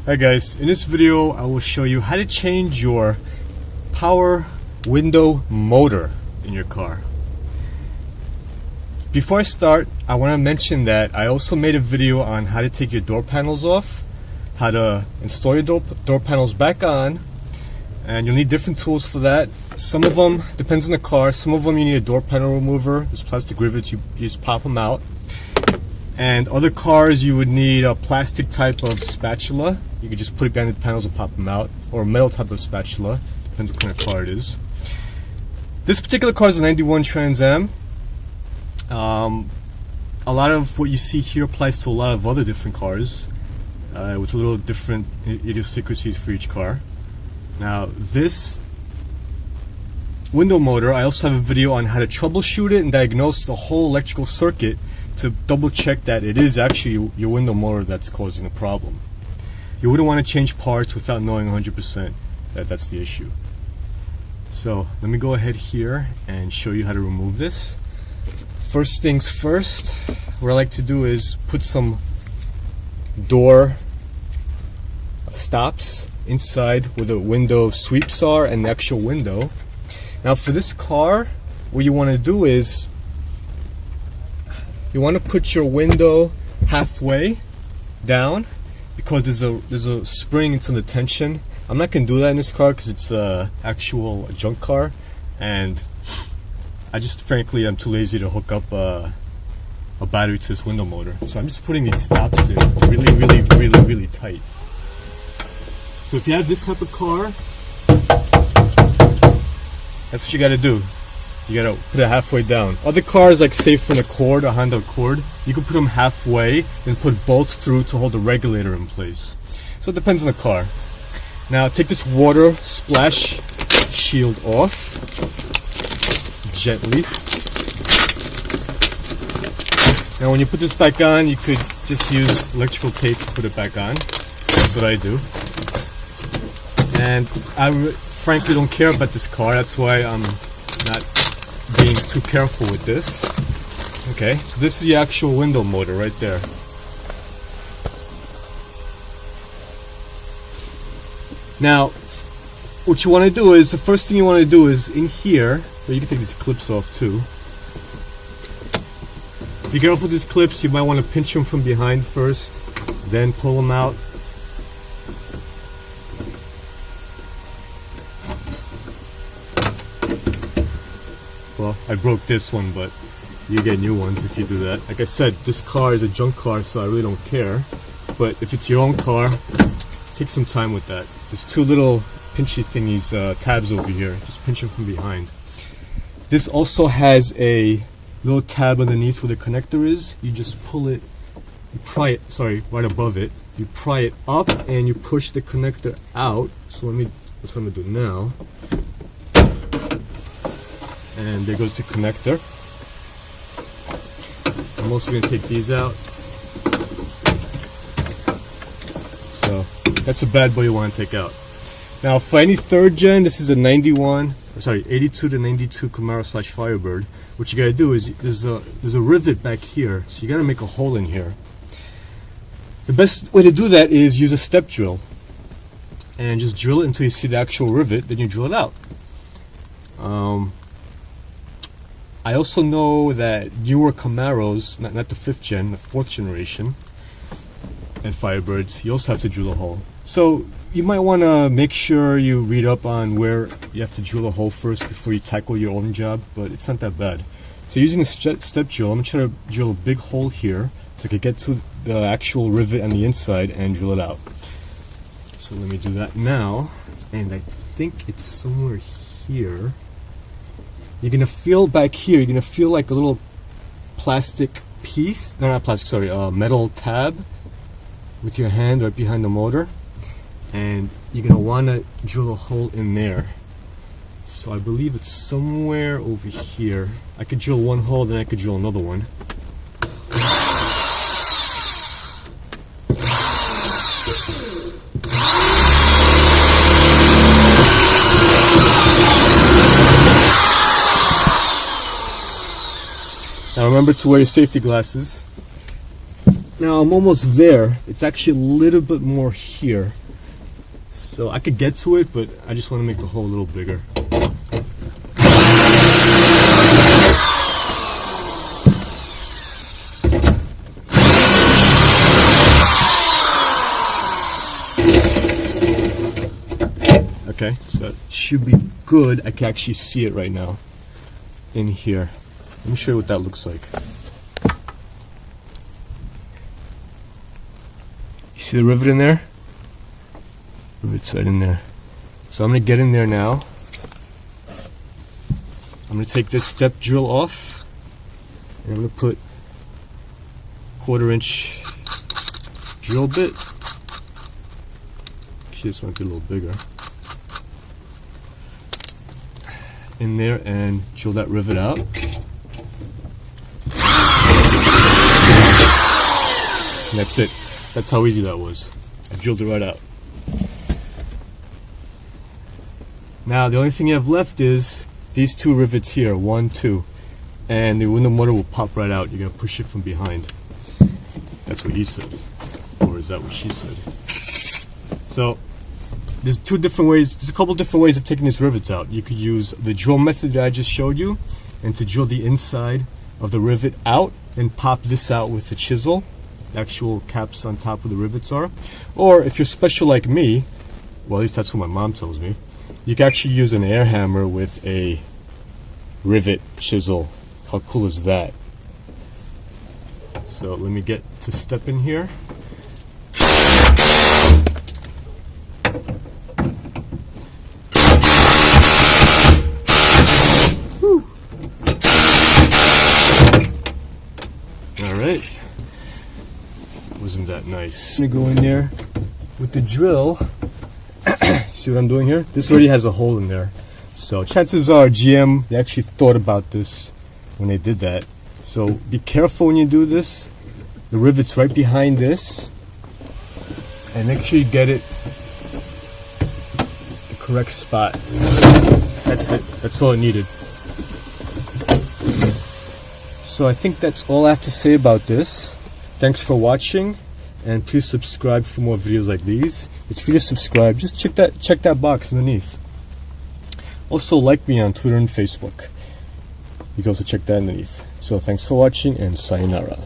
Hi guys, in this video I will show you how to change your power window motor in your car. Before I start, I want to mention that I also made a video on how to take your door panels off, how to install your door panels back on, and you'll need different tools for that. Some of them, depends on the car, some of them you need a door panel remover. There's plastic rivets, you just pop them out. And other cars you would need a plastic type of spatula. You could just put it behind the panels and pop them out, or a metal type of spatula, depends what kind of car it is. This particular car is a 91 Trans Am. A lot of what you see here applies to a lot of other different cars, with a little different idiosyncrasies for each car. Now this window motor, I also have a video on how to troubleshoot it and diagnose the whole electrical circuit to double check that it is actually your window motor that's causing the problem. You wouldn't want to change parts without knowing 100% that that's the issue. So let me go ahead here and show you how to remove this. First things first, what I like to do is put some door stops inside where the window sweeps are and the actual window. Now for this car, what you want to do is you want to put your window halfway down because there's a spring and some tension. I'm not going to do that in this car because it's a actual junk car, and I just frankly I'm too lazy to hook up a battery to this window motor. So I'm just putting these stops in really tight. So if you have this type of car, that's what you got to do. You gotta put it halfway down. Other cars, like say from the Accord, a Honda Accord, you can put them halfway and put bolts through to hold the regulator in place. So it depends on the car. Now take this water splash shield off gently. Now when you put this back on, you could just use electrical tape to put it back on. That's what I do. And I frankly don't care about this car. That's why I'm not being too careful with this. Okay, so this is the actual window motor right there. Now, what you want to do is, the first thing you want to do is in here, so you can take these clips off too. Be careful with these clips, you might want to pinch them from behind first, then pull them out. Well, I broke this one, but you get new ones if you do that. Like I said, this car is a junk car, so I really don't care. But if it's your own car, take some time with that. There's two little pinchy thingies, tabs over here. Just pinch them from behind. This also has a little tab underneath where the connector is. You just pull it, you pry it, sorry, right above it. You pry it up and you push the connector out. So that's what I'm gonna do now. And there goes the connector. I'm also going to take these out. So that's a bad boy you want to take out. Now for any third gen, this is a 82 to 92 Camaro / Firebird. What you got to do is there's a rivet back here, so you got to make a hole in here. The best way to do that is use a step drill and just drill it until you see the actual rivet. Then you drill it out. I also know that newer Camaros, not the 5th gen, the 4th generation, and Firebirds, you also have to drill a hole. So you might want to make sure you read up on where you have to drill a hole first before you tackle your own job, but it's not that bad. So using a step drill, I'm going to try to drill a big hole here so I can get to the actual rivet on the inside and drill it out. So let me do that now, and I think it's somewhere here. You're going to feel back here, you're going to feel like a little plastic piece, no, not plastic, sorry, metal tab with your hand right behind the motor, and you're going to want to drill a hole in there. So I believe it's somewhere over here. I could drill one hole, then I could drill another one. Now remember to wear your safety glasses. Now I'm almost there. It's actually a little bit more here. So I could get to it, but I just want to make the hole a little bigger. Okay, so that should be good. I can actually see it right now in here. Let me show you what that looks like. You see the rivet in there? Rivet's right in there. So I'm going to get in there now. I'm going to take this step drill off, and I'm going to put 1/4" drill bit. Actually, this might be a little bigger. In there and drill that rivet out. And that's it. That's how easy that was. I drilled it right out. Now the only thing you have left is these 2 rivets here, 1, 2, and the window motor will pop right out. You're gonna push it from behind. That's what he said, or is that what she said? So there's 2 different ways. There's a couple different ways of taking these rivets out. You could use the drill method that I just showed you, and to drill the inside of the rivet out and pop this out with a chisel. The actual caps on top of the rivets are. Or if you're special like me, well, at least that's what my mom tells me, you can actually use an air hammer with a rivet chisel. How cool is that? So let me get to step in here. Alright. Wasn't that nice? I'm gonna go in there with the drill. See what I'm doing here? This already has a hole in there. So chances are GM, they actually thought about this when they did that. So be careful when you do this. The rivet's right behind this. And make sure you get it the correct spot. That's it. That's all it needed. So I think that's all I have to say about this. Thanks for watching, and please subscribe for more videos like these. It's free to subscribe. Just check that box underneath. Also like me on Twitter and Facebook. You can also check that underneath. So thanks for watching, and sayonara.